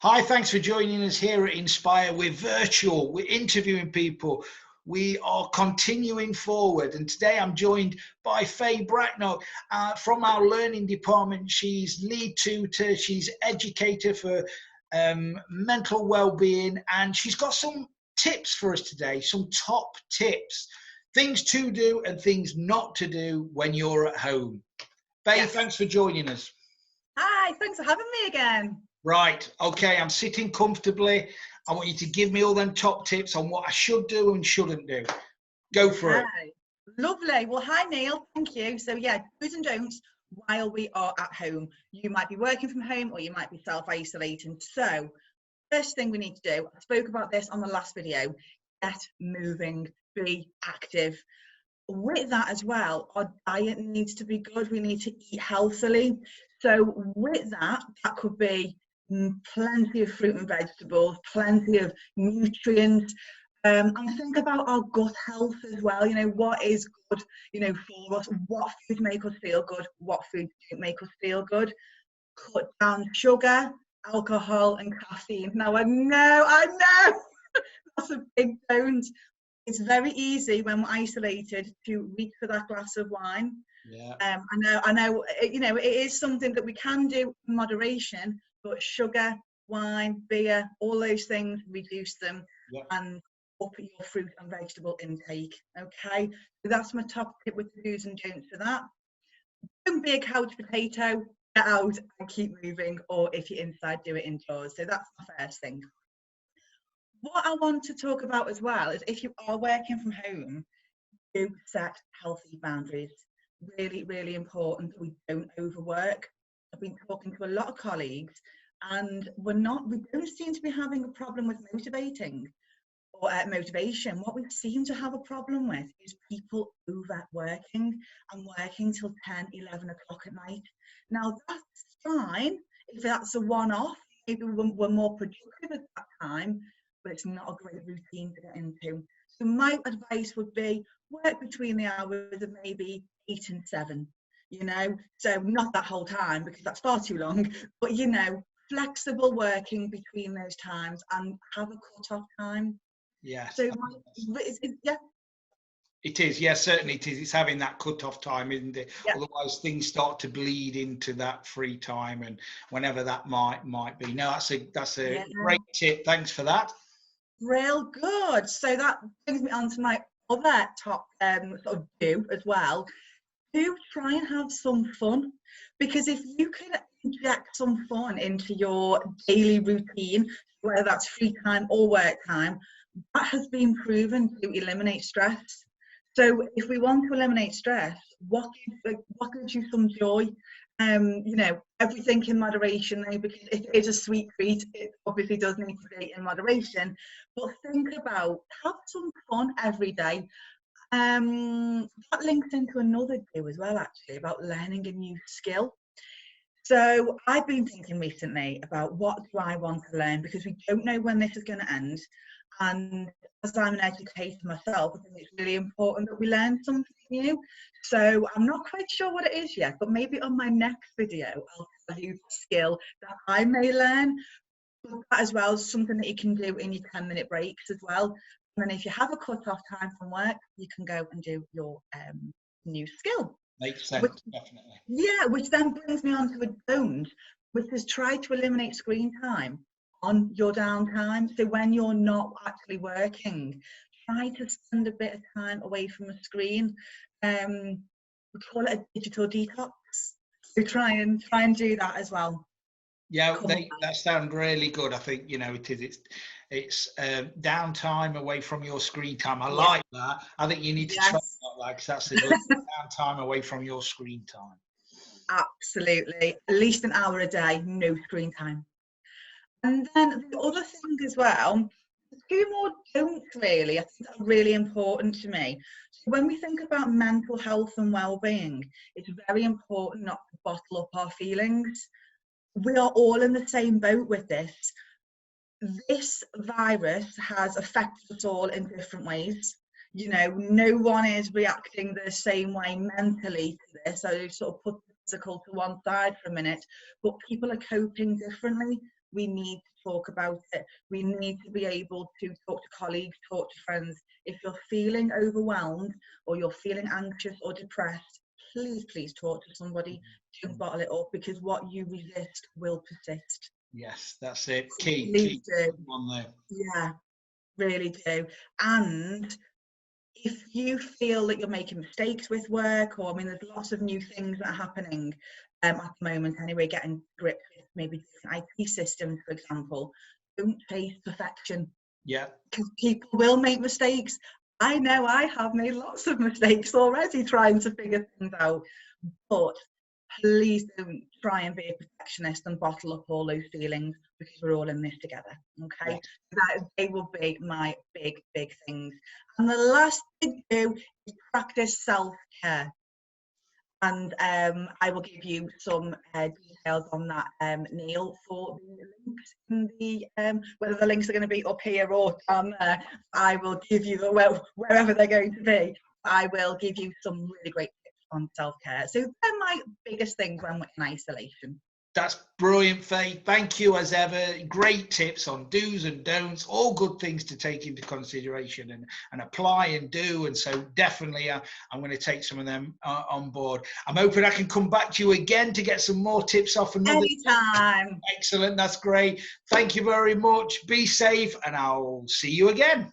Hi, thanks for joining us here at Inspire. We're virtual, we're interviewing people, we are continuing forward. And today I'm joined by Faye Bracknell from our learning department. She's lead tutor, she's educator for mental well-being, and she's got some tips for us today, some top tips, things to do and things not to do when you're at home. Faye, Yes. Thanks for joining us. Hi, thanks for having me again. Right, okay, I'm sitting comfortably. I want you to give me all them top tips on what I should do and shouldn't do. Go for it. Lovely. Well, hi, Neil. Thank you. So, yeah, do's and don'ts while we are at home. You might be working from home or you might be self-isolating. So, first thing we need to do, I spoke about this on the last video, get moving, be active. With that as well, our diet needs to be good. We need to eat healthily. So, with that, that could be plenty of fruit and vegetables, plenty of nutrients, and think about our gut health as well. You know, what is good, for us, what foods make us feel good, what foods don't make us feel good. Cut down sugar, alcohol and caffeine. Now I know that's a big don't. It's very easy when we're isolated to reach for that glass of wine. Yeah. I know, it is something that we can do in moderation, but sugar, wine, beer, all those things, reduce them. Yep. And up your fruit and vegetable intake. Okay, so that's my top tip with the do's and don'ts for that. Don't be a couch potato, get out and keep moving, or if you're inside, do it indoors. So that's the first thing. What I want to talk about as well is if you are working from home, do set healthy boundaries. Really, really important that we don't overwork. I've been talking to a lot of colleagues and we don't seem to be having a problem with motivation. What we seem to have a problem with is people overworking and working till 10, 11 o'clock at night. Now that's fine if that's a one-off, maybe we're more productive at that time, but it's not a great routine to get into. So my advice would be work between the hours of maybe 8 and 7, so not that whole time because that's far too long, but flexible working between those times and have a cut-off time. Yes. So yeah. It is, yes, certainly it is. It's having that cut-off time, isn't it? Yeah. Otherwise things start to bleed into that free time and whenever that might be. No, that's a great tip. Thanks for that. Real good. So that brings me on to my other top sort of do as well. Do try and have some fun, because if you can inject some fun into your daily routine, whether that's free time or work time, that has been proven to eliminate stress. So if we want to eliminate stress, what gives you some joy? Everything in moderation, because if it is a sweet treat, it obviously does need to be in moderation. But think about, have some fun every day. That links into another do as well, actually, about learning a new skill. So I've been thinking recently about what do I want to learn, because we don't know when this is going to end. And as I'm an educator myself, I think it's really important that we learn something new. So I'm not quite sure what it is yet, but maybe on my next video, I'll tell you the skill that I may learn. But that as well is something that you can do in your 10-minute breaks as well. And then if you have a cut-off time from work, you can go and do your new skill. Makes sense, definitely. Yeah, which then brings me on to a don't, which is try to eliminate screen time on your downtime. So when you're not actually working, try to spend a bit of time away from a screen. We call it a digital detox. So try and do that as well. Yeah, that sounds really good. I think it's downtime away from your screen time. I like that. I think you need to try that, because that's a good downtime away from your screen time. Absolutely, at least an hour a day, no screen time. And then the other thing as well, two more don'ts really, I think are really important to me. So when we think about mental health and well-being, it's very important not to bottle up our feelings. We are all in the same boat with this. This virus has affected us all in different ways. No one is reacting the same way mentally to this. So sort of put the physical to one side for a minute, but people are coping differently. we need to talk about it. We need to be able to talk to colleagues, talk to friends. If you're feeling overwhelmed or you're feeling anxious or depressed, please talk to somebody. Don't bottle it up, because what you resist will persist. Yes, that's it. So Key please do. on there. Yeah, really do. And if you feel that you're making mistakes with work, or I mean, there's lots of new things that are happening at the moment anyway, getting grip with maybe IT systems, for example, don't chase perfection. Yeah. Because people will make mistakes. I know I have made lots of mistakes already trying to figure things out, but please don't try and be a perfectionist and bottle up all those feelings, because we're all in this together. Okay, they will be my big things. And the last thing to do is practice self-care. And I will give you some details on that, Neil, for the links in the whether the links are going to be up here or down there. I will give you wherever they're going to be. I will give you some really great tips on self-care. So they're my biggest things when we're in isolation. That's brilliant, Faye. Thank you as ever. Great tips on do's and don'ts, all good things to take into consideration and apply and do. And so definitely I'm going to take some of them on board. I'm hoping I can come back to you again to get some more tips off another Anytime. Excellent. That's great. Thank you very much. Be safe, and I'll see you again.